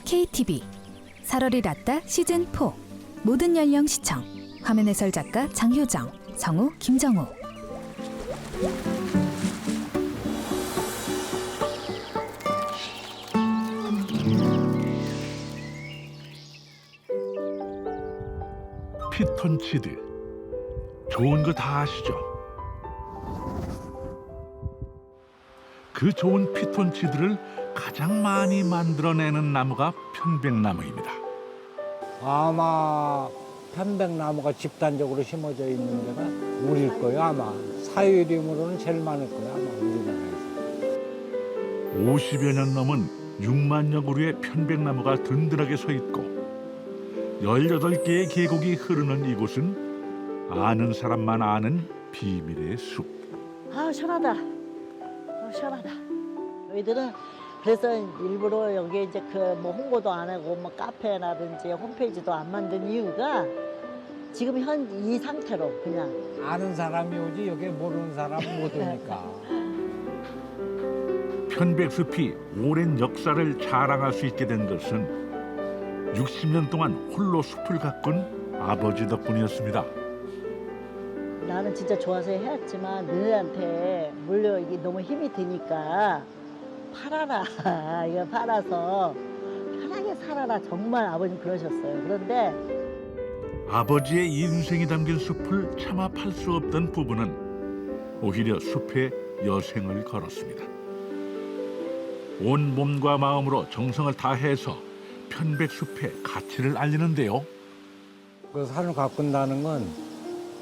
KTV 살얼이 랐다 시즌4 모든 연령 시청. 화면 해설 작가 장효정, 성우 김정우. 피톤치드 좋은 거 다 아시죠? 그 좋은 피톤치드를 가장 많이 만들어내는 나무가 편백나무입니다. 아마 편백나무가 집단적으로 심어져 있는 데가 우리일 거예요. 아마 사유림으로는 제일 많을 거예요. 아마 우리나라에서. 50여 년 넘은 6만여 그루의 편백나무가 든든하게 서 있고 18개의 계곡이 흐르는 이곳은 아는 사람만 아는 비밀의 숲. 아 시원하다. 시원하다. 저희들은 그래서 일부러 여기 이제 그 뭐 홍보도 안 하고 뭐 카페라든지 홈페이지도 안 만든 이유가 지금 현 이 상태로 그냥 아는 사람이 오지 여기 모르는 사람은 못 오니까. 편백숲이 오랜 역사를 자랑할 수 있게 된 것은 60년 동안 홀로 숲을 가꾼 아버지 덕분이었습니다. 나는 진짜 좋아서 해왔지만 너희한테 물려 이게 너무 힘이 드니까 팔아라. 이거 팔아서 편하게 살아라. 정말 아버님 그러셨어요. 그런데 아버지의 인생이 담긴 숲을 차마 팔 수 없던 부부는 오히려 숲에 여생을 걸었습니다. 온 몸과 마음으로 정성을 다해서 편백숲의 가치를 알리는데요. 그 산을 가꾼다는 건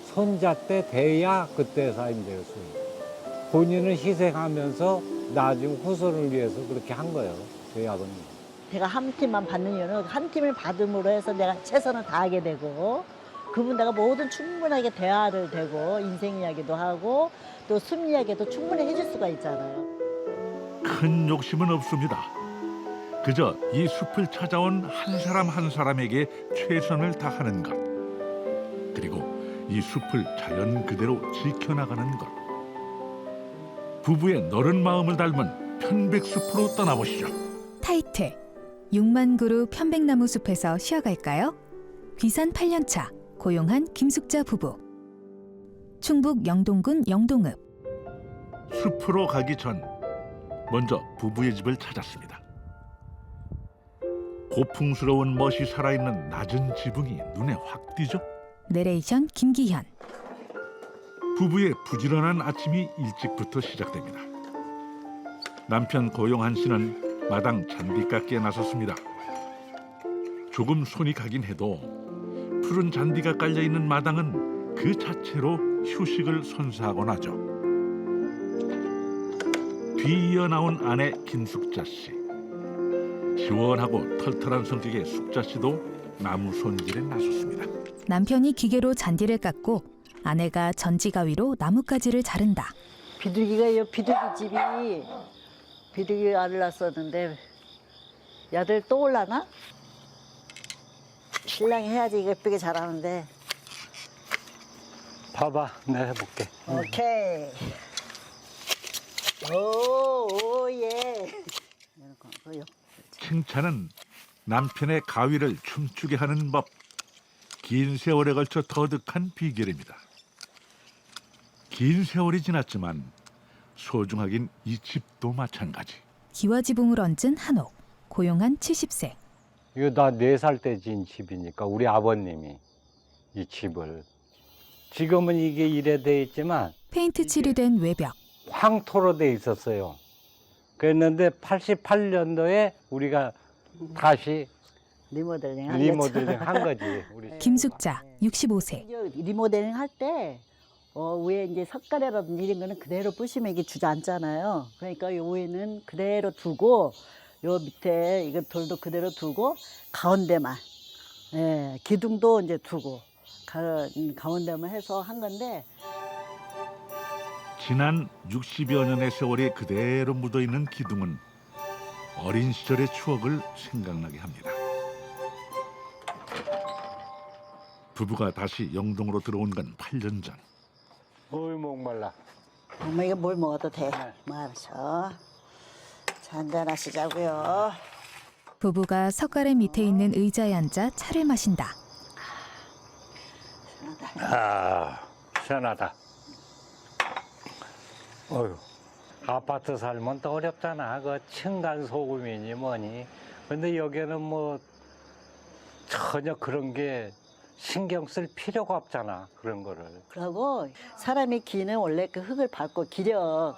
손자 때 돼야 그때 사인돼요. 본인은 희생하면서 나중 후손을 위해서 그렇게 한 거예요. 저희 아버님. 내가 한 팀만 받는 이유는 한 팀을 받음으로 해서 내가 최선을 다하게 되고 그분 내가 뭐든 충분하게 대화를 되고 인생 이야기도 하고 또 숲 이야기도 충분히 해줄 수가 있잖아요. 큰 욕심은 없습니다. 그저 이 숲을 찾아온 한 사람 한 사람에게 최선을 다하는 것. 그리고 이 숲을 자연 그대로 지켜나가는 것. 부부의 너른 마음을 닮은 편백숲으로 떠나보시죠. 타이틀 6만 그루 편백나무 숲에서 쉬어갈까요? 귀산 8년차 고용한 김숙자 부부. 충북 영동군 영동읍. 숲으로 가기 전 먼저 부부의 집을 찾았습니다. 고풍스러운 멋이 살아있는 낮은 지붕이 눈에 확 띄죠. 내레이션 김기현. 부부의 부지런한 아침이 일찍부터 시작됩니다. 남편 고용한 씨는 마당 잔디 깎기에 나섰습니다. 조금 손이 가긴 해도 푸른 잔디가 깔려있는 마당은 그 자체로 휴식을 선사하곤 하죠. 뒤이어 나온 아내 김숙자 씨. 시원하고 털털한 성격의 숙자 씨도 나무 손질에 나섰습니다. 남편이 기계로 잔디를 깎고 아내가 전지가위로 나뭇가지를 자른다. 비둘기가 이 비둘기 집이 비둘기 알을 낳았었는데 야들 또 올라나? 신랑이 해야지 이거 예쁘게 자라는데. 봐봐, 내가 해볼게. 오케이. 오, 예. 칭찬은 남편의 가위를 춤추게 하는 법. 긴 세월에 걸쳐 터득한 비결입니다. 긴 세월이 지났지만 소중하긴 이 집도 마찬가지. 기와지붕을 얹은 한옥. 고용한 70세. 이거 나 4살 때 지은 집이니까 우리 아버님이 이 집을. 지금은 이게 이래 돼 있지만 페인트 칠이된 외벽. 황토로 돼 있었어요. 그랬는데 88년도에 우리가 다시 리모델링 한 거지. 우리. 김숙자 65세. 리모델링 할 때 위에 이제 석가래라든지 이런 거는 그대로 부시면 이게 주저앉잖아요. 그러니까 요 위에는 그대로 두고 요 밑에 이거 돌도 그대로 두고 가운데만 기둥도 이제 두고 가운데만 해서 한 건데 지난 60여 년의 세월이 그대로 묻어있는 기둥은 어린 시절의 추억을 생각나게 합니다. 부부가 다시 영동으로 들어온 건 8년 전. 어이 목말라. 엄마 이거 뭘 먹어도 돼. 뭐 알았어. 잔잔 하시자고요. 부부가 석가래 밑에 있는 의자에 앉아 차를 마신다. 아, 시원하다. 어휴, 아파트 살면 더 어렵잖아. 그 층간 소음이니 뭐니. 근데 여기는 뭐 전혀 그런 게 신경 쓸 필요가 없잖아. 그런 거를. 그리고 사람이 기는 원래 그 흙을 밟고 기력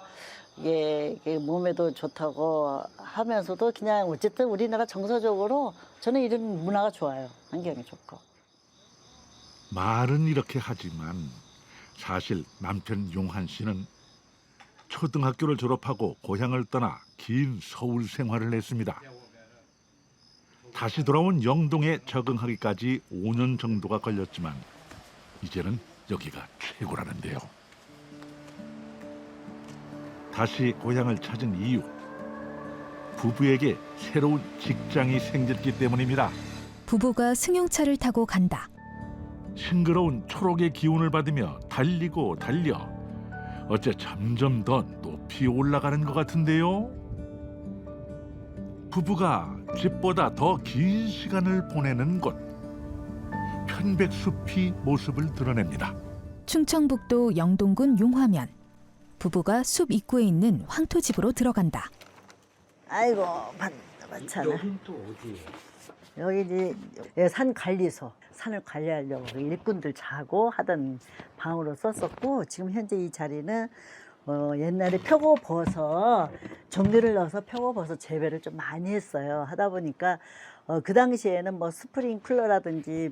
이게 몸에도 좋다고 하면서도 그냥 어쨌든 우리나라 정서적으로 저는 이런 문화가 좋아요. 환경이 좋고. 말은 이렇게 하지만 사실 남편 용한 씨는 초등학교를 졸업하고 고향을 떠나 긴 서울 생활을 했습니다. 다시 돌아온 영동에 적응하기까지 5년 정도가 걸렸지만 이제는 여기가 최고라는데요. 다시 고향을 찾은 이유, 부부에게 새로운 직장이 생겼기 때문입니다. 부부가 승용차를 타고 간다. 싱그러운 초록의 기운을 받으며 달리고 달려 어째 점점 더 높이 올라가는 것 같은데요. 부부가 집보다 더 긴 시간을 보내는 곳, 편백숲이 모습을 드러냅니다. 충청북도 영동군 용화면. 부부가 숲 입구에 있는 황토집으로 들어간다. 아이고 많잖아. 여긴 또 어디예요? 여기 이제 산 관리소. 산을 관리하려고 일꾼들 자고 하던 방으로 썼었고 지금 현재 이 자리는 옛날에 표고버섯 종류를 넣어서 표고버섯 재배를 좀 많이 했어요. 하다 보니까 그 당시에는 뭐 스프링클러라든지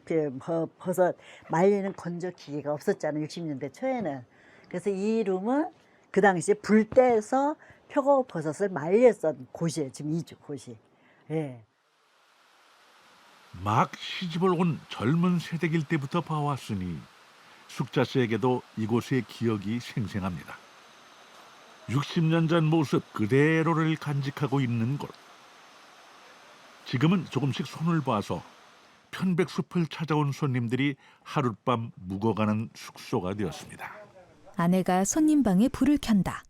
버섯 말리는 건조 기계가 없었잖아요. 60년대 초에는. 그래서 이 룸은 그 당시에 불 떼서 표고버섯을 말렸던 곳이에요. 지금 이 곳이. 예. 막 시집을 온 젊은 세대일 때부터 봐왔으니 숙자 씨에게도 이곳의 기억이 생생합니다. 60년 전 모습 그대로를 간직하고 있는 곳. 지금은 조금씩 손을 봐서 편백숲을 찾아온 손님들이 하룻밤 묵어가는 숙소가 되었습니다. 아내가 손님 방에 불을 켠다.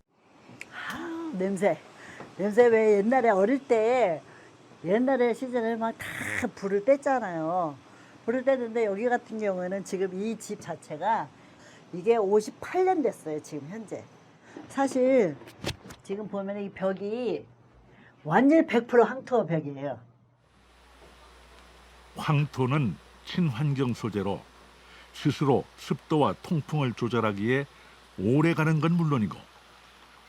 냄새 왜 옛날에 어릴 때 옛날에 시절에 막 다 불을 뗐잖아요. 불을 뗐는데 여기 같은 경우에는 지금 이 집 자체가 이게 58년 됐어요. 지금 현재. 사실 지금 보면 이 벽이 완전히 100% 황토 벽이에요. 황토는 친환경 소재로 스스로 습도와 통풍을 조절하기에 오래가는 건 물론이고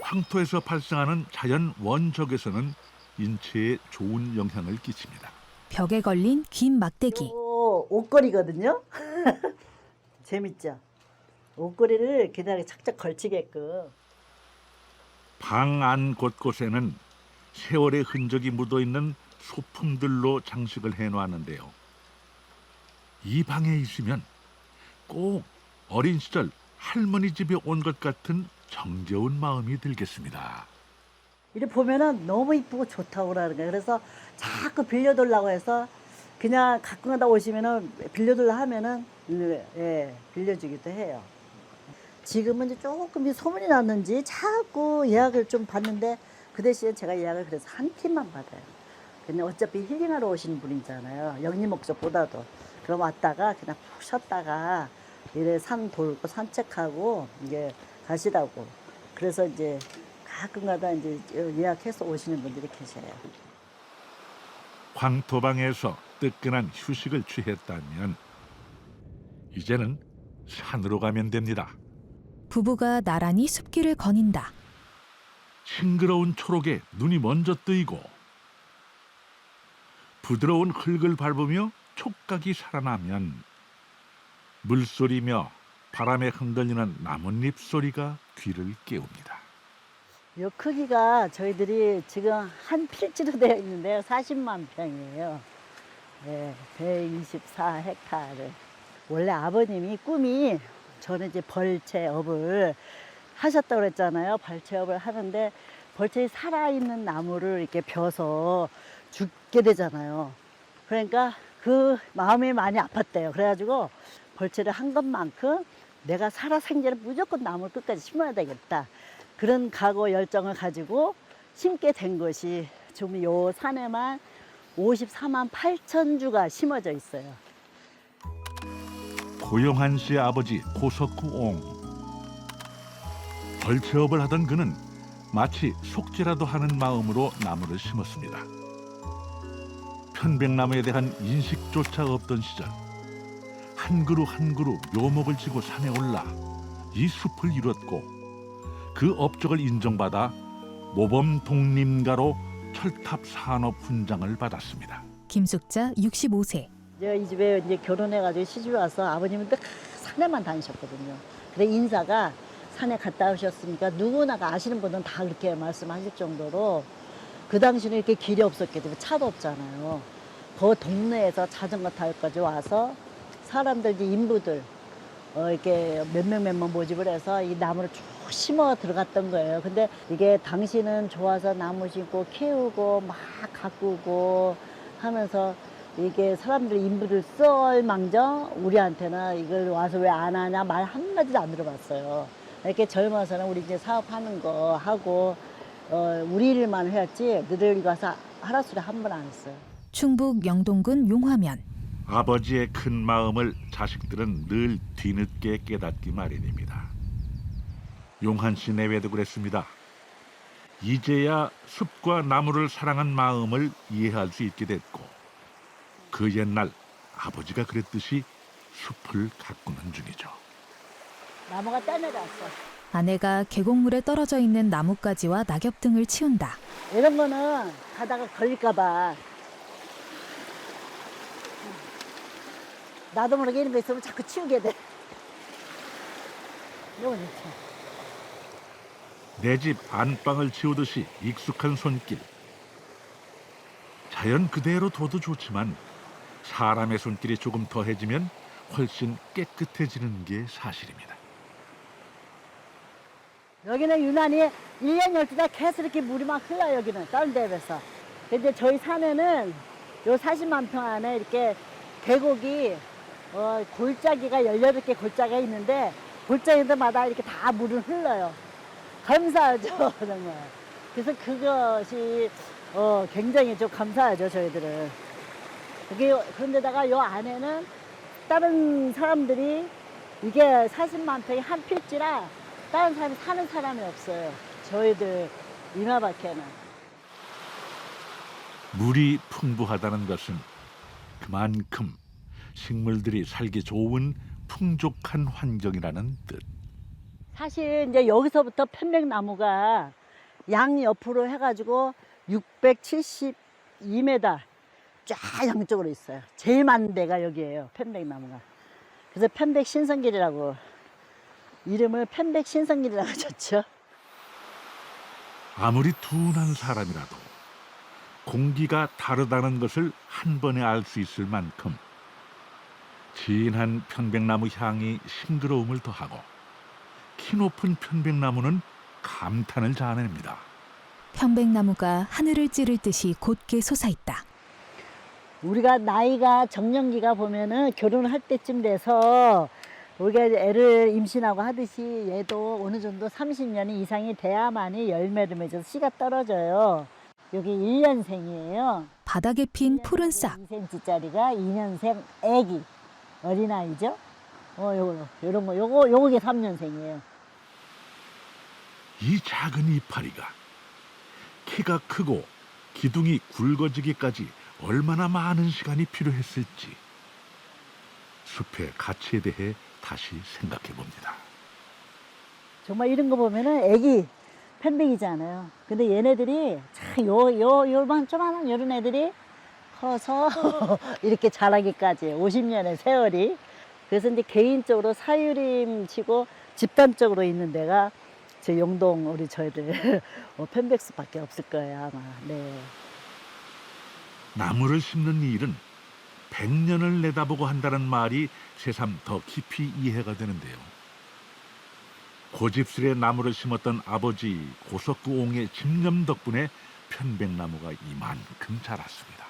황토에서 발생하는 자연 원적외선은 인체에 좋은 영향을 끼칩니다. 벽에 걸린 긴 막대기. 이거 옷걸이거든요. 재밌죠? 옷걸이를 그냥 착착 걸치게끔. 방 안 곳곳에는 세월의 흔적이 묻어있는 소품들로 장식을 해놓았는데요. 이 방에 있으면 꼭 어린 시절 할머니 집에 온 것 같은 정겨운 마음이 들겠습니다. 이렇게 보면은 너무 이쁘고 좋다고 그러는 거예요. 그래서 자꾸 빌려달라고 해서 그냥 가끔 가다 오시면은 빌려달라 하면은 빌려주기도 해요. 지금은 이제 조금 소문이 났는지 자꾸 예약을 좀 받는데 그 대신에 제가 예약을 그래서 한 팀만 받아요. 근데 어차피 힐링하러 오시는 분이잖아요. 영리 목적보다도. 그럼 왔다가 그냥 푹 쉬었다가 이래 산 돌고 산책하고 이제 가시라고. 그래서 이제 가끔가다 이제 예약해서 오시는 분들이 계셔요. 황토방에서 뜨끈한 휴식을 취했다면 이제는 산으로 가면 됩니다. 부부가 나란히 숲길을 거닌다. 싱그러운 초록에 눈이 먼저 뜨이고 부드러운 흙을 밟으며 촉각이 살아나면 물소리며 바람에 흔들리는 나뭇잎 소리가 귀를 깨웁니다. 이 크기가 저희들이 지금 한 필지로 되어 있는데요. 40만 평이에요. 네, 124헥타르. 원래 아버님이 꿈이 저는 이제 벌채업을 하셨다고 그랬잖아요. 벌채업을 하는데 벌채에 살아있는 나무를 이렇게 벼서 죽게 되잖아요. 그러니까 그 마음이 많이 아팠대요. 그래가지고 벌채를 한 것만큼 내가 살아생전에 무조건 나무를 끝까지 심어야 되겠다. 그런 각오 열정을 가지고 심게 된 것이 지금 요 산에만 54만 8천 주가 심어져 있어요. 고영한 씨의 아버지 고석구 옹. 벌채업을 하던 그는 마치 속죄라도 하는 마음으로 나무를 심었습니다. 편백나무에 대한 인식조차 없던 시절 한 그루 한 그루 묘목을 지고 산에 올라 이 숲을 이뤘고 그 업적을 인정받아 모범 독림가로 철탑 산업 훈장을 받았습니다. 김숙자 65세. 이 집에 이제 결혼해가지고 시집에 와서 아버님은 늘 산에만 다니셨거든요. 근데 인사가 산에 갔다 오셨으니까 누구나가 아시는 분은 다 그렇게 말씀하실 정도로 그 당시는 이렇게 길이 없었기 때문에 차도 없잖아요. 그 동네에서 자전거 타고까지 와서 사람들, 이제 인부들 이렇게 몇 명 모집을 해서 이 나무를 쭉 심어 들어갔던 거예요. 근데 이게 당시는 좋아서 나무 심고 키우고 막 가꾸고 하면서 이게 사람들 인부들 썰망정 우리한테는 이걸 와서 왜 안 하냐 말 한마디도 안 들어봤어요. 이렇게 젊어서는 우리 이제 사업하는 거 하고 우리 일만 했지 너들 가서 하라 소리 한 번 안 했어요. 충북 영동군 용화면. 아버지의 큰 마음을 자식들은 늘 뒤늦게 깨닫기 마련입니다. 용한 씨 내외도 그랬습니다. 이제야 숲과 나무를 사랑한 마음을 이해할 수 있게 됐고 그 옛날 아버지가 그랬듯이 숲을 가꾸는 중이죠. 나무가 떼내려왔어. 아내가 계곡물에 떨어져 있는 나뭇가지와 낙엽 등을 치운다. 이런 거는 가다가 걸릴까 봐. 나도 모르게 이런 거 있으면 자꾸 치우게 돼. 이거 좋죠. 내 집 안방을 치우듯이 익숙한 손길. 자연 그대로 둬도 좋지만 사람의 손길이 조금 더해지면 훨씬 깨끗해지는 게 사실입니다. 여기는 유난히 1년 12달 계속 이렇게 물이 막 흘러요. 여기는 다른 데에 비해서. 근데 저희 산에는 요 40만 평 안에 이렇게 계곡이 골짜기가 18개 골짜기가 있는데 골짜기들마다 이렇게 다 물을 흘러요. 감사하죠, 정말. 그래서 그것이 굉장히 좀 감사하죠, 저희들은. 그런데다가 요 안에는 다른 사람들이 이게 40만 평이 한 필지라 다른 사람이 사는 사람이 없어요. 저희들 이마밖에는. 물이 풍부하다는 것은 그만큼 식물들이 살기 좋은 풍족한 환경이라는 뜻. 사실 이제 여기서부터 편백나무가 양 옆으로 해가지고 672m 쫙 양쪽으로 있어요. 제일 많은 데가 여기예요, 편백나무가. 그래서 편백신성길이라고 이름을 편백신성길이라고 줬죠. 아무리 둔한 사람이라도 공기가 다르다는 것을 한 번에 알 수 있을 만큼 진한 편백나무 향이 싱그러움을 더하고 키높은 편백나무는 감탄을 자아냅니다. 편백나무가 하늘을 찌를 듯이 곧게 솟아있다. 우리가 나이가 정년기가 보면은 결혼할 때쯤 돼서 우리가 애를 임신하고 하듯이 얘도 어느 정도 30년이 이상이 돼야만이 열매를 맺어서 씨가 떨어져요. 여기 1년생이에요. 바닥에 핀 푸른 싹. 2cm짜리가 2년생 애기 어린아이죠. 요런 거 요게 3년생이에요. 이 작은 이파리가 키가 크고 기둥이 굵어지기까지 얼마나 많은 시간이 필요했을지 숲의 가치에 대해 다시 생각해 봅니다. 정말 이런 거 보면은 애기 편백이잖아요. 근데 얘네들이 참 요만한 요런 애들이 커서 이렇게 자라기까지 50년의 세월이. 그래서 이제 개인적으로 사유림 치고 집단적으로 있는 데가 제 영동 우리 저희들 편백숲밖에 없을 거예요 아마. 네. 나무를 심는 이 일은 100년을 내다보고 한다는 말이 새삼 더 깊이 이해가 되는데요. 고집스레 나무를 심었던 아버지 고석구 옹의 집념 덕분에 편백나무가 이만큼 자랐습니다.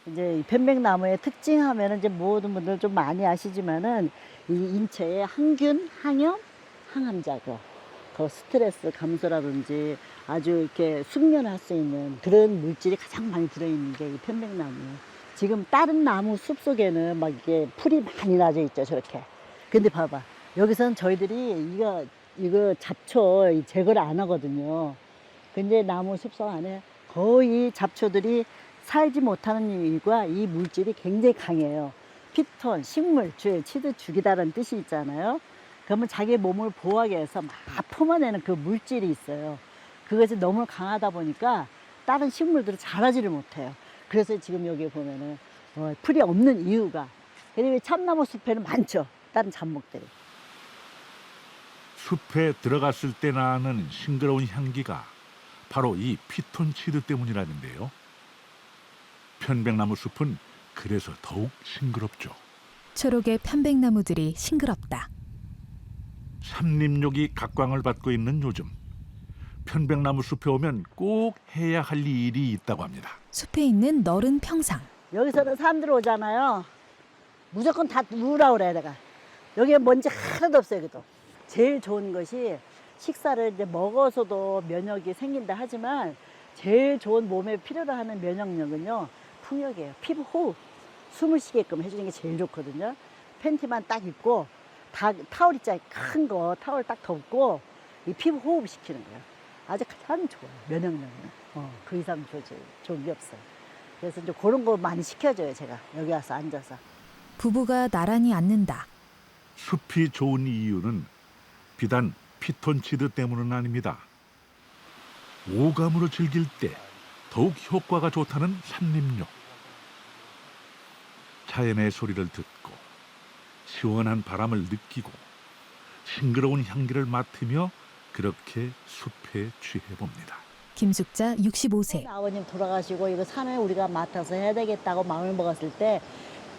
이제 이 편백나무의 특징하면은 이제 모든 분들 좀 많이 아시지만은 이 인체에 항균, 항염, 항암작용, 더 스트레스 감소라든지 아주 이렇게 숙련할 수 있는 그런 물질이 가장 많이 들어있는 게 이 편백나무예요. 지금 다른 나무 숲 속에는 막 이게 풀이 많이 나져 있죠, 저렇게. 근데 봐봐. 여기서는 저희들이 이거 잡초 제거를 안 하거든요. 근데 나무 숲속 안에 거의 잡초들이 살지 못하는 이유가 이 물질이 굉장히 강해요. 피톤, 식물, 치드 죽이다라는 뜻이 있잖아요. 그러면 자기 몸을 보호하기 위해서 막 품어내는 그 물질이 있어요. 그것이 너무 강하다 보니까 다른 식물들은 자라지를 못해요. 그래서 지금 여기 보면은 풀이 없는 이유가. 그리고 참나무 숲에는 많죠. 다른 잡목들이. 숲에 들어갔을 때 나는 싱그러운 향기가 바로 이 피톤치드 때문이라는데요. 편백나무 숲은 그래서 더욱 싱그럽죠. 초록의 편백나무들이 싱그럽다. 삼림욕이 각광을 받고 있는 요즘, 편백나무 숲에 오면 꼭 해야 할 일이 있다고 합니다. 숲에 있는 너른 평상. 여기서는 사람들 오잖아요. 무조건 다 누우라 그래, 내가. 여기에 먼지 하나도 없어요, 여기도. 제일 좋은 것이 식사를 이제 먹어서도 면역이 생긴다 하지만 제일 좋은 몸에 필요로 하는 면역력은요, 풍력이에요. 피부 호흡. 숨을 쉬게끔 해주는 게 제일 좋거든요. 팬티만 딱 입고, 타올 있잖아요. 큰 거, 타올 딱 덮고, 이 피부 호흡 시키는 거예요. 아주 가장 좋아요. 면역력은. 그 이상 좋은 게 없어요. 그래서 이제 그런 거 많이 시켜줘요, 제가. 여기 와서 앉아서. 부부가 나란히 앉는다. 숲이 좋은 이유는 비단 피톤치드 때문은 아닙니다. 오감으로 즐길 때 더욱 효과가 좋다는 산림욕. 자연의 소리를 듣고 시원한 바람을 느끼고 싱그러운 향기를 맡으며 그렇게 숲에 취해봅니다. 김숙자 65세. 아버님 돌아가시고 이거 산을 우리가 맡아서 해야 되겠다고 마음을 먹었을 때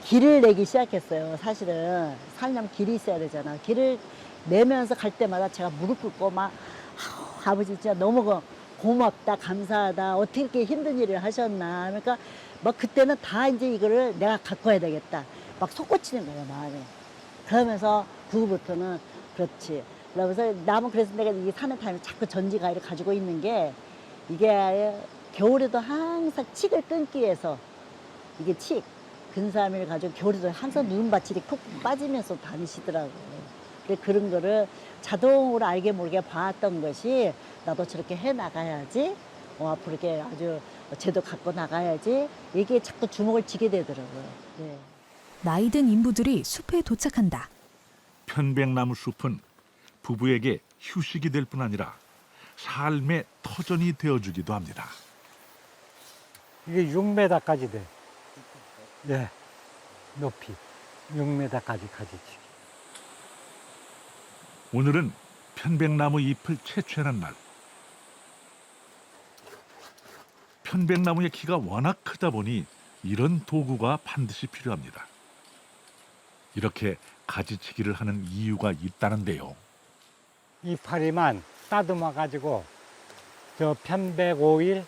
길을 내기 시작했어요. 사실은 살려면 길이 있어야 되잖아. 길을 내면서 갈 때마다 제가 무릎 꿇고 막 아버지 진짜 너무 고맙다, 감사하다, 어떻게 이렇게 힘든 일을 하셨나. 그러니까 막 그때는 다 이제 이거를 내가 갖고 와야 되겠다. 막 솟구치는 거예요, 마음에. 그러면서 그 후부터는 그렇지. 그러면서 남은 그래서 내가 이 산에 다니면서 자꾸 전지가위를 가지고 있는 게 이게 겨울에도 항상 칡을 끊기 위해서 이게 근사미를 가지고 겨울에도 항상 눈밭이 콕 빠지면서 다니시더라고요. 근데 그런 거를 자동으로 알게 모르게 봐왔던 것이 나도 저렇게 해 나가야지. 앞으로 이렇게 아주 제도 갖고 나가야지. 이게 자꾸 주목을 지게 되더라고요. 네. 나이든 인부들이 숲에 도착한다. 편백나무 숲은 부부에게 휴식이 될 뿐 아니라 삶의 터전이 되어주기도 합니다. 이게 6m까지 돼. 네. 높이. 6m까지 가지치기. 오늘은 편백나무 잎을 채취하는 날. 편백나무의 키가 워낙 크다 보니 이런 도구가 반드시 필요합니다. 이렇게 가지치기를 하는 이유가 있다는데요. 이파리만 따듬어 가지고 저 편백 오일,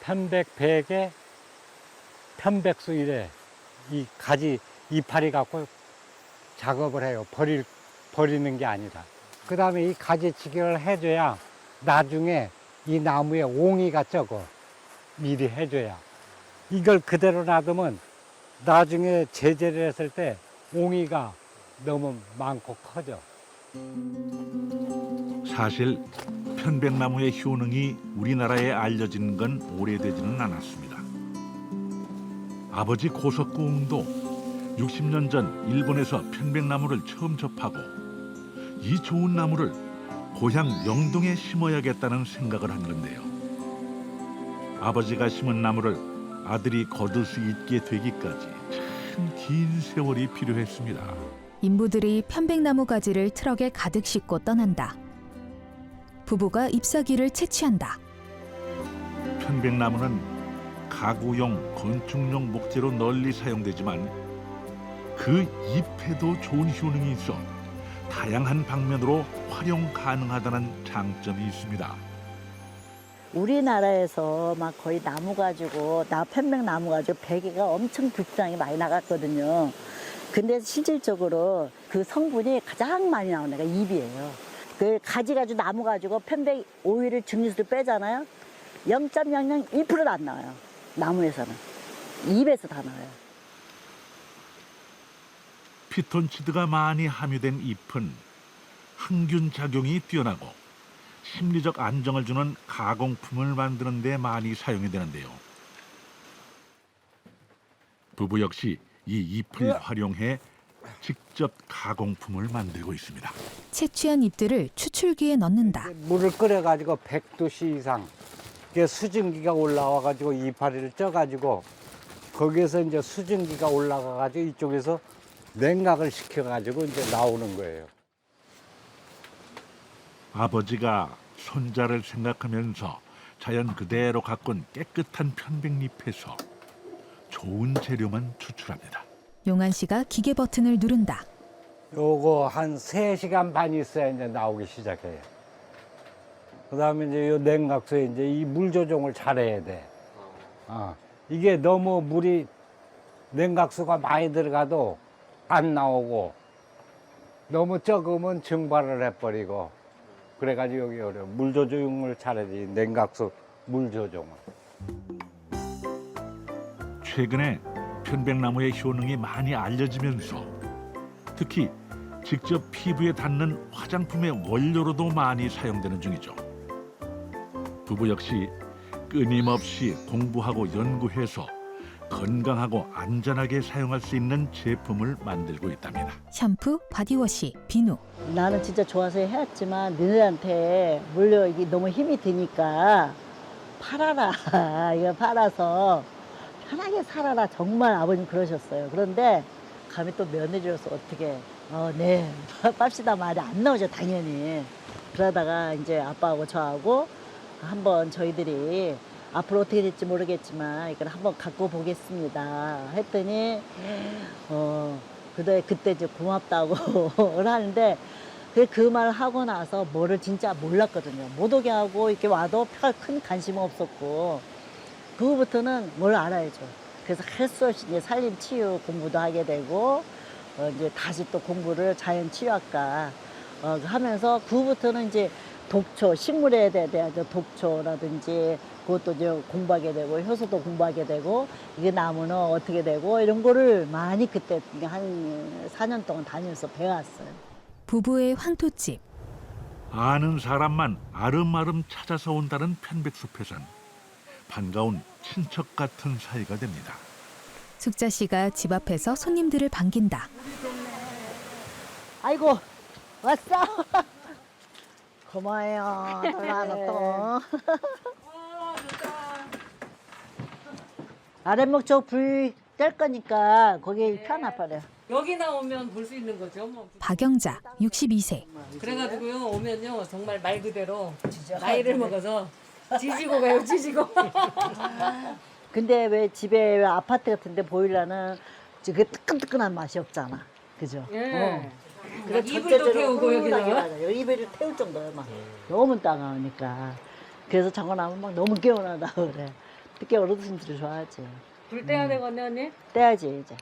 편백 베개, 편백수 이래 이 가지 이파리 갖고 작업을 해요. 버리는 게 아니라. 그 다음에 이 가지치기를 해줘야 나중에 이 나무에 옹이가 적어. 미리 해줘야. 이걸 그대로 놔두면 나중에 제재를 했을 때 옹이가 너무 많고 커져. 사실 편백나무의 효능이 우리나라에 알려진 건 오래되지는 않았습니다. 아버지 고석고흥도 60년 전 일본에서 편백나무를 처음 접하고 이 좋은 나무를 고향 영동에 심어야겠다는 생각을 한 건데요. 아버지가 심은 나무를 아들이 거둘 수 있게 되기까지 참 긴 세월이 필요했습니다. 인부들이 편백나무 가지를 트럭에 가득 싣고 떠난다. 부부가 잎사귀를 채취한다. 편백나무는 가구용, 건축용 목재로 널리 사용되지만 그 잎에도 좋은 효능이 있어 다양한 방면으로 활용 가능하다는 장점이 있습니다. 우리나라에서 막 거의 나무 가지고 편백나무 가지고 베개가 엄청 불상이 많이 나갔거든요. 근데 실질적으로 그 성분이 가장 많이 나오는 애가 잎이에요. 그 가지 가지고 나무 가지고 편백 오일을 증류수를 빼잖아요. 0.001%도 안 나와요. 나무에서는. 잎에서 다 나와요. 피톤치드가 많이 함유된 잎은 항균 작용이 뛰어나고 심리적 안정을 주는 가공품을 만드는 데 많이 사용이 되는데요. 부부 역시 이 잎을 활용해 직접 가공품을 만들고 있습니다. 채취한 잎들을 추출기에 넣는다. 물을 끓여가지고 100도씨 이상 이게 수증기가 올라와가지고 이파리를 쪄가지고 거기에서 이제 수증기가 올라가가지고 이쪽에서 냉각을 시켜가지고 이제 나오는 거예요. 아버지가 손자를 생각하면서 자연 그대로 가꾼 깨끗한 편백잎에서 좋은 재료만 추출합니다. 용한 씨가 기계 버튼을 누른다. 요거 한 3시간 반 있어야 이제 나오기 시작해요. 그 다음에 이제 요 냉각소에 이제 이 물 조정을 잘해야 돼. 이게 너무 물이 냉각수가 많이 들어가도 안 나오고 너무 적으면 증발을 해버리고 그래가지고 여기 어려워. 물 조정을 잘해야지. 냉각수 물 조정을. 최근에 편백나무의 효능이 많이 알려지면서 특히 직접 피부에 닿는 화장품의 원료로도 많이 사용되는 중이죠. 부부 역시 끊임없이 공부하고 연구해서 건강하고 안전하게 사용할 수 있는 제품을 만들고 있답니다. 샴푸, 바디워시, 비누. 나는 진짜 좋아서 해왔지만 너네한테 물려 이게 너무 힘이 드니까 팔아라. 이거 팔아서 편하게 살아라. 정말 아버님 그러셨어요. 그런데 감히 또 며느리로서 어떻게 네 빱시다 말이 안 나오죠. 당연히. 그러다가 이제 아빠하고 저하고 한번 저희들이 앞으로 어떻게 될지 모르겠지만 이걸 한번 갖고 보겠습니다 했더니 그때 이제 고맙다고 하는데 그 말을 하고 나서 뭐를 진짜 몰랐거든요. 못 오게 하고 이렇게 와도 큰 관심은 없었고 그후부터는 뭘 알아야죠. 그래서 할 수 없이 이제 산림 치유 공부도 하게 되고 이제 다시 또 공부를 자연 치유학과 하면서 그후부터는 이제 독초, 식물에 대해서 독초라든지 그것도 이제 공부하게 되고 효소도 공부하게 되고 이게 나무는 어떻게 되고 이런 거를 많이 그때 한 4년 동안 다니면서 배웠어요. 부부의 황토집. 아는 사람만 아름아름 찾아서 온다는 편백숲에선 반가운 친척 같은 사이가 됩니다. 숙자 씨가 집 앞에서 손님들을 반긴다. 아이고 왔어. 고마워요. 얼마나 또. 아랫목 저불 뗄 거니까 거기 펴놔버려. 여기 나오면 볼 수 있는 거죠. 뭐. 박영자, 62세. 그래가지고요 오면요 정말 말 그대로 나이를 먹어서 지지고 가요 지지고. 근데 왜 집에 왜 아파트 같은데 보일러는 그 뜨끈뜨끈한 맛이 없잖아. 그죠? 예. 그래 이불도 태우고 여기다가. 여기 이불을 태울 정도야 막 너무 따가우니까. 그래서 저거 나면 막 너무 개운하다 그래. 특히 어르신들이 좋아하지. 불 떼야 되겠네 언니? 떼야지 이제.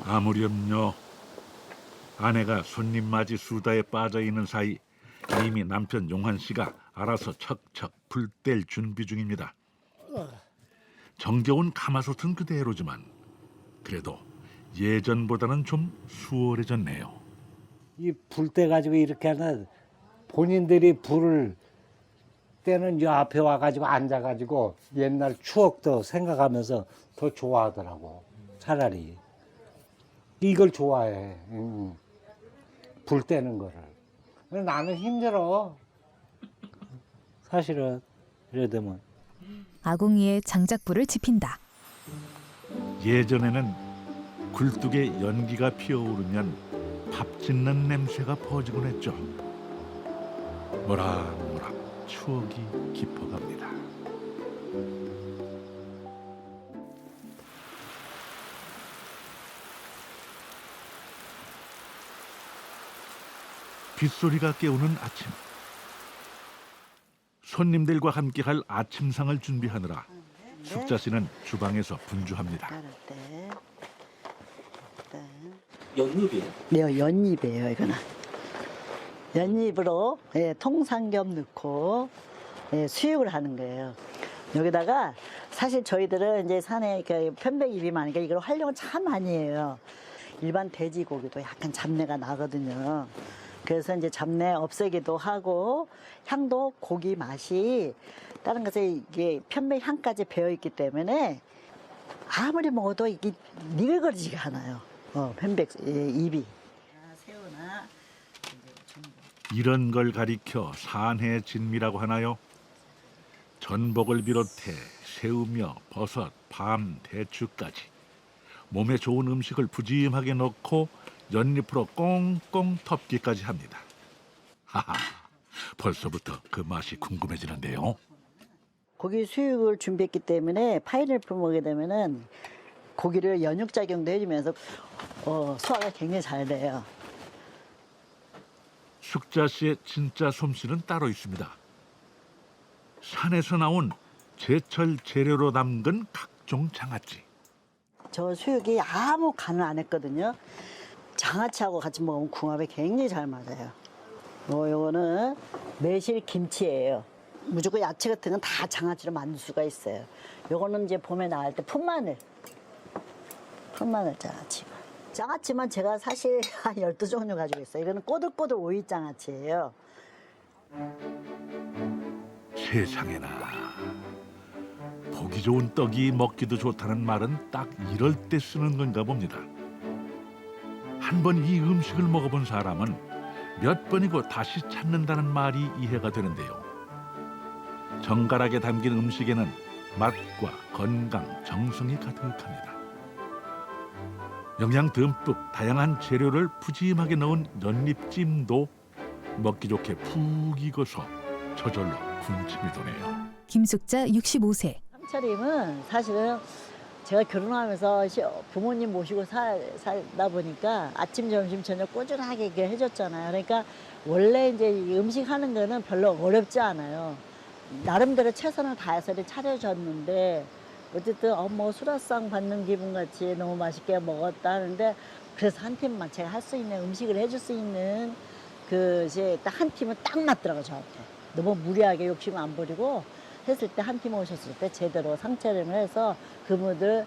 아무렴요. 아내가 손님 맞이 수다에 빠져 있는 사이 이미 남편 용한 씨가 알아서 척척 불 뗄 준비 중입니다. 정겨운 가마솥은 그대로지만 그래도 예전보다는 좀 수월해졌네요. 이 불 때 가지고 이렇게 하는 본인들이 불을 때는 이 앞에 와가지고 앉아가지고 옛날 추억도 생각하면서 더 좋아하더라고. 차라리 이걸 좋아해. 불 때는 거를. 나는 힘들어. 사실은 이래 되면. 아궁이에 장작불을 지핀다. 예전에는 굴뚝에 연기가 피어오르면 밥 짓는 냄새가 퍼지곤 했죠. 모락모락 추억이 깊어갑니다. 빗소리가 깨우는 아침. 손님들과 함께할 아침상을 준비하느라 숙자 씨는 주방에서 분주합니다. 연잎이에요? 네, 연잎이에요 이거는. 연잎으로 통삼겹 넣고 수육을 하는 거예요. 여기다가 사실 저희들은 이제 산에 편백잎이 많으니까 이걸 활용을 참 많이 해요. 일반 돼지고기도 약간 잡내가 나거든요. 그래서 이제 잡내 없애기도 하고 향도 고기 맛이 다른 것에 이게 편백 향까지 배어 있기 때문에 아무리 먹어도 이게 니글거리지가 않아요. 편백 잎이. 새우나 이런 걸 가리켜 산해 진미라고 하나요? 전복을 비롯해 새우며 버섯, 밤, 대추까지 몸에 좋은 음식을 푸짐하게 넣고 연잎으로 꽁꽁 덮기까지 합니다. 하하, 벌써부터 그 맛이 궁금해지는데요. 고기 수육을 준비했기 때문에 파인애플 먹게 되면은 고기를 연육작용도 해주면서 소화가 굉장히 잘 돼요. 숙자 씨의 진짜 솜씨는 따로 있습니다. 산에서 나온 제철 재료로 담근 각종 장아찌. 저 수육이 아무 간을 안 했거든요. 장아찌하고 같이 먹으면 궁합이 굉장히 잘 맞아요. 요거는 매실 김치예요. 무조건 야채 같은 건 다 장아찌로 만들 수가 있어요. 요거는 이제 봄에 나올 때 풋마늘 장아찌. 장아찌만 제가 사실 한 12종류 가지고 있어요. 이거는 꼬들꼬들 오이 장아찌예요. 세상에나 보기 좋은 떡이 먹기도 좋다는 말은 딱 이럴 때 쓰는 건가 봅니다. 한 번 이 음식을 먹어본 사람은 몇 번이고 다시 찾는다는 말이 이해가 되는데요. 정갈하게 담긴 음식에는 맛과 건강, 정성이 가득합니다. 영양 듬뿍 다양한 재료를 푸짐하게 넣은 연잎찜도 먹기 좋게 푹 익어서 저절로 군침이 도네요. 김숙자 65세. 상차림은 사실은 제가 결혼하면서 부모님 모시고 살다 보니까 아침, 점심, 저녁 꾸준하게 이렇게 해줬잖아요. 그러니까 원래 이제 이 음식 하는 거는 별로 어렵지 않아요. 나름대로 최선을 다해서 이렇게 차려줬는데 어쨌든 뭐 수라상 받는 기분 같이 너무 맛있게 먹었다 하는데 그래서 한 팀만 제가 할 수 있는 음식을 해줄 수 있는 그 이제 딱 한 팀은 딱 맞더라고요, 저한테. 너무 무리하게 욕심 안 부리고 했을 때 한 팀 오셨을 때 제대로 상차림을 해서 그분들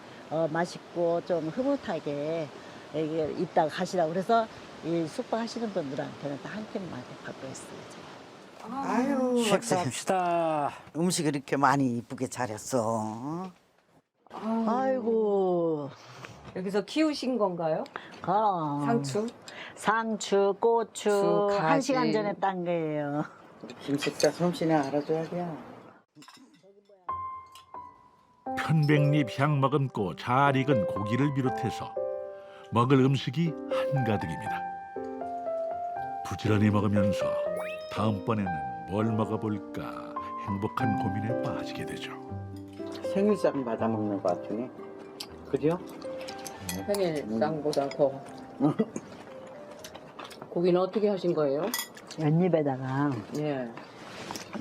맛있고 좀 흐뭇하게 이게 있다가 가시라고 그래서 이 숙박 하시는 분들한테는 딱 한 팀만 받고 있어요. 제가. 아유, 식사합시다. 음식을 이렇게 많이 이쁘게 잘했어. 아이고. 여기서 키우신 건가요? 상추, 고추 수, 한 가지. 시간 전에 딴 거예요. 김식자 솜씨는 알아줘야 돼요. 편백잎 향 머금고 잘 익은 고기를 비롯해서 먹을 음식이 한가득입니다. 부지런히 먹으면서 다음번에는 뭘 먹어볼까 행복한 고민에 빠지게 되죠. 생일상 받아 먹는 것 같으니. 그죠? 생일상보다 더. 고기는 어떻게 하신 거예요? 연잎에다가 예.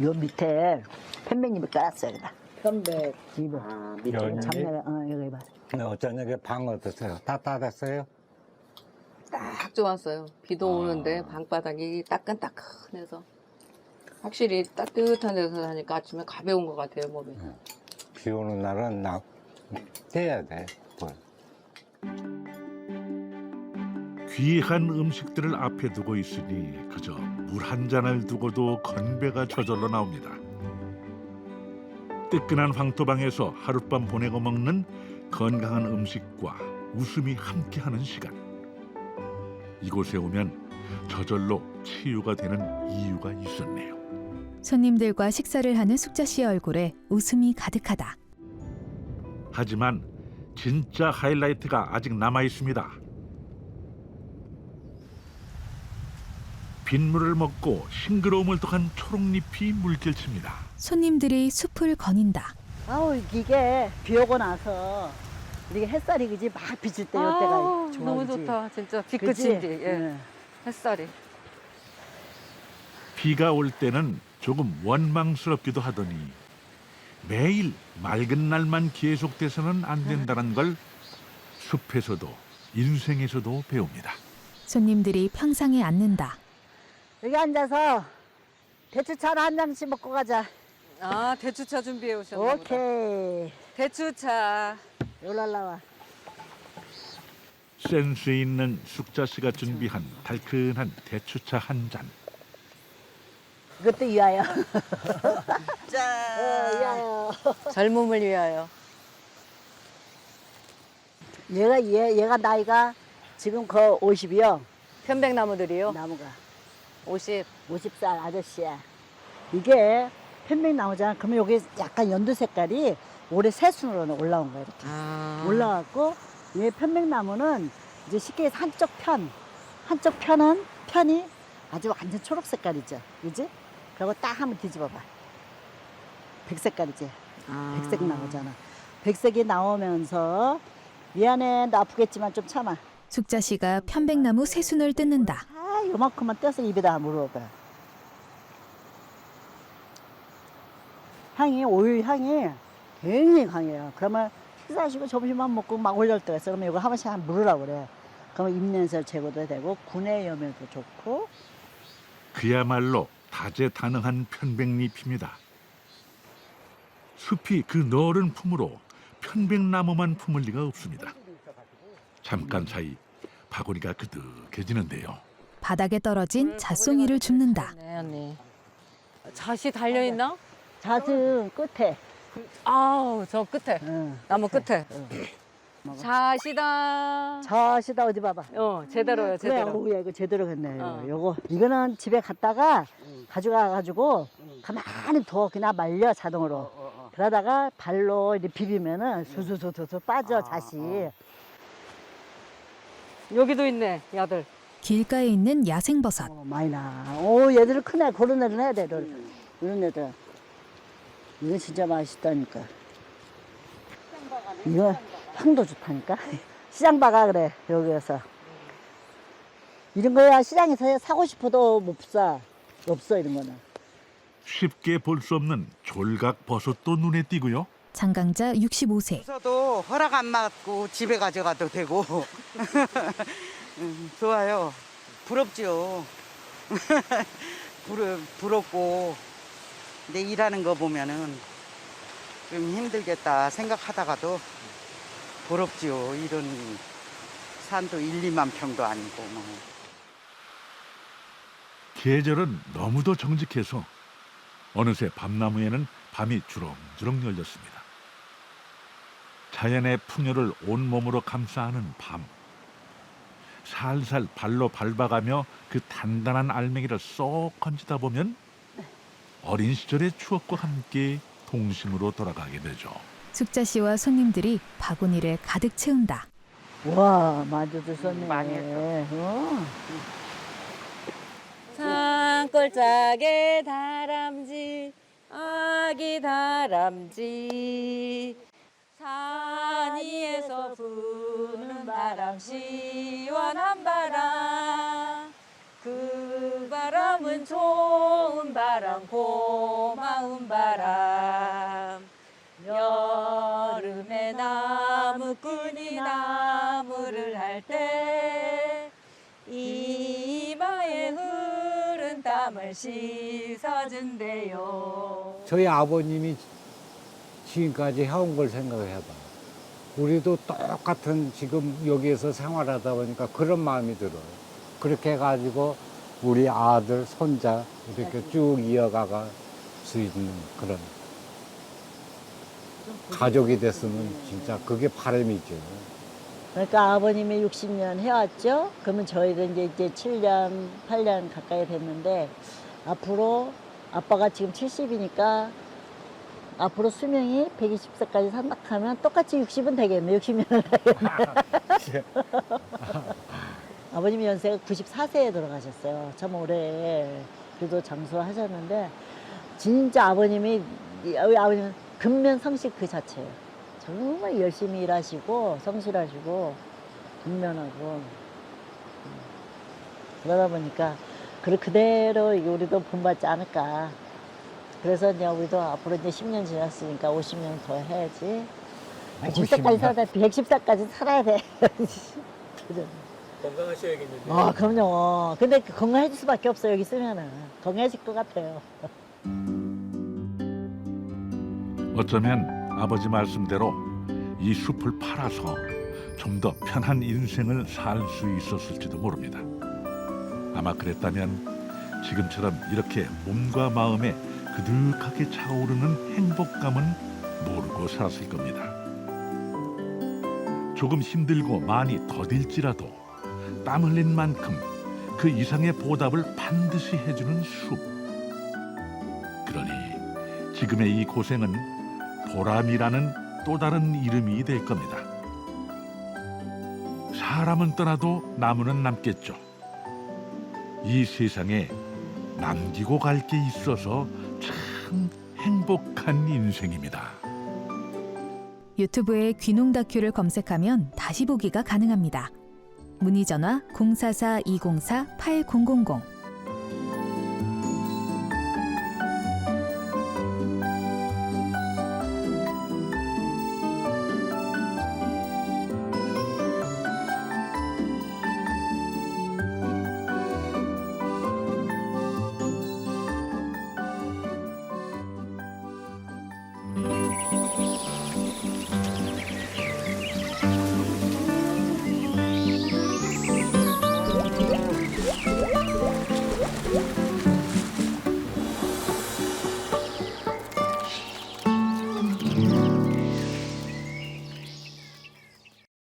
요 밑에 편백잎을 깔았어요. 여기다. 편백. 잎을. 아, 밑에. 연잎? 잡내가 여기 봐. 저녁에 방 어떠세요? 따뜻했어요? 딱 좋았어요. 비도 오는데 방바닥이 따끈따끈해서 확실히 따뜻한 데서 하니까 아침에 가벼운 것 같아요, 몸이. 비 오는 날은 떼야 돼. 귀한 음식들을 앞에 두고 있으니 그저 물 한 잔을 두고도 건배가 저절로 나옵니다. 뜨끈한 황토방에서 하룻밤 보내고 먹는 건강한 음식과 웃음이 함께하는 시간. 이곳에 오면 저절로 치유가 되는 이유가 있었네요. 손님들과 식사를 하는 숙자 씨의 얼굴에 웃음이 가득하다. 하지만 진짜 하이라이트가 아직 남아 있습니다. 빗물을 먹고 싱그러움을 더한 초록잎이 물결칩니다. 손님들이 숲을 거닌다. 아우 이게 비 오고 나서 이게 햇살이 그지 막 비칠 때 이때가 좋아. 너무 그지? 좋다. 진짜 그지? 빛끝인 뒤. 예. 네. 햇살이. 비가 올 때는 조금 원망스럽기도 하더니 매일 맑은 날만 계속돼서는 안 된다는 걸 숲에서도 인생에서도 배웁니다. 손님들이 평상에 앉는다. 여기 앉아서 대추차를 한 잔씩 먹고 가자. 아, 대추차 준비해 오셨나 보다. 오케이. 대추차. 여기 올라와. 센스 있는 숙자 씨가 준비한 달큰한 대추차 한 잔. 이것도 위하여. 짠. 위하여. 젊음을 위하여. 얘가 나이가 지금 거 50이요. 편백나무들이요. 나무가 50. 50살 아저씨야. 이게 편백나무잖아. 그러면 여기 약간 연두 색깔이 올해 새순으로 올라온 거야. 이렇게. 아. 올라왔고 얘 편백나무는 이제 쉽게 해서 한쪽 편이 아주 완전 초록 색깔이죠. 그지? 그리고 딱 한번 뒤집어봐. 백색깔이지. 아. 백색 나오잖아. 백색이 나오면서 미안해 나 아프겠지만 좀 참아. 숙자 씨가 편백나무 새순을 뜯는다. 아 요만큼만 떼서 입에다 물어봐. 오일 향이 굉장히 강해요. 그러면 식사하시고 점심만 먹고 막 올릴 때가 있어. 그러면 이거 한 번씩 물으라고 그래. 그러면 입냄새 제거도 되고 구내염에도 좋고. 그야말로 다재다능한 편백잎입니다. 숲이 그 너른 품으로 편백나무만 품을 리가 없습니다. 잠깐 사이 바구니가 그득해지는데요. 바닥에 떨어진 잣송이를 줍는다. 네, 언니. 잣이 달려있나? 잣은 끝에. 아우, 저 끝에. 응, 나무 끝에. 먹어. 잣이다. 잣이다 어디 봐봐. 제대로요, 그래, 제대로. 어우야 이거 제대로 했네. 어. 이거는 집에 갔다가 가져가가지고 가만히 둬. 그냥 말려 자동으로. 그러다가 발로 이렇게 비비면은 수수수수 빠져 잣이. 여기도 있네, 야들. 길가에 있는 야생버섯. 많이 나. 얘들은 크네. 그런 애들 해야 돼. 이런 애들. 이거 진짜 맛있다니까. 이거 향도 좋다니까. 시장 바가 그래 여기에서. 이런 거야 시장에서 사고 싶어도 못 사. 없어 이런 거는. 쉽게 볼 수 없는 졸각 버섯도 눈에 띄고요. 장강자 65세. 없어도 허락 안 받고 집에 가져가도 되고. 좋아요. 부럽죠. 부럽고. 근데 일하는 거 보면은 좀 힘들겠다 생각하다가도 부럽지요. 이런 산도 1, 2만 평도 아니고 뭐. 계절은 너무도 정직해서 어느새 밤나무에는 밤이 주렁주렁 열렸습니다. 자연의 풍요를 온몸으로 감싸는 밤. 살살 발로 밟아가며 그 단단한 알맹이를 쏙 건지다 보면 어린 시절의 추억과 함께 동심으로 돌아가게 되죠. 숙자 씨와 손님들이 바구니를 가득 채운다. 와 만두도 썼네. 많이 했어. 산골짜기의 다람쥐, 아기 다람쥐. 산 위에서 부는 바람, 시원한 바람. 그 바람은 좋은 바람, 고마운 바람. 여름에 나무꾼이 나무를 할 때 이마에 흐른 땀을 씻어준대요. 저희 아버님이 지금까지 해온 걸 생각해봐. 우리도 똑같은 지금 여기에서 생활하다 보니까 그런 마음이 들어요. 그렇게 해가지고 우리 아들, 손자 이렇게 쭉 이어가갈 수 있는 그런 가족이 됐으면 진짜 그게 바람이죠. 그러니까 아버님이 60년 해왔죠. 그러면 저희는 이제 7년, 8년 가까이 됐는데 앞으로 아빠가 지금 70이니까 앞으로 수명이 120세까지 산다 하면 똑같이 60은 되겠네. 60년을 되겠네. 아버님이 연세가 94세에 돌아가셨어요. 참 오래 그래도 장수하셨는데 진짜 아버님은 근면성실 그 자체예요. 정말 열심히 일하시고 성실하시고 근면하고 그러다 보니까 그대로 우리도 본받지 않을까. 그래서 이제 우리도 앞으로 이제 10년 지났으니까 50년 더 해야지. 110살까지 살아야 돼. 110살까지 살아야 돼. 건강하셔야겠는데. 그럼요. 근데 건강해질 수밖에 없어요. 여기 있으면은 건강해질 것 같아요. 어쩌면 아버지 말씀대로 이 숲을 팔아서 좀 더 편한 인생을 살 수 있었을지도 모릅니다. 아마 그랬다면 지금처럼 이렇게 몸과 마음에 그득하게 차오르는 행복감은 모르고 살았을 겁니다. 조금 힘들고 많이 더딜지라도 땀 흘린 만큼 그 이상의 보답을 반드시 해주는 숲. 그러니 지금의 이 고생은 보람이라는 또 다른 이름이 될 겁니다. 사람은 떠나도 나무는 남겠죠. 이 세상에 남기고 갈 게 있어서 참 행복한 인생입니다. 유튜브에 귀농 다큐를 검색하면 다시 보기가 가능합니다. 문의 전화 044-204-8000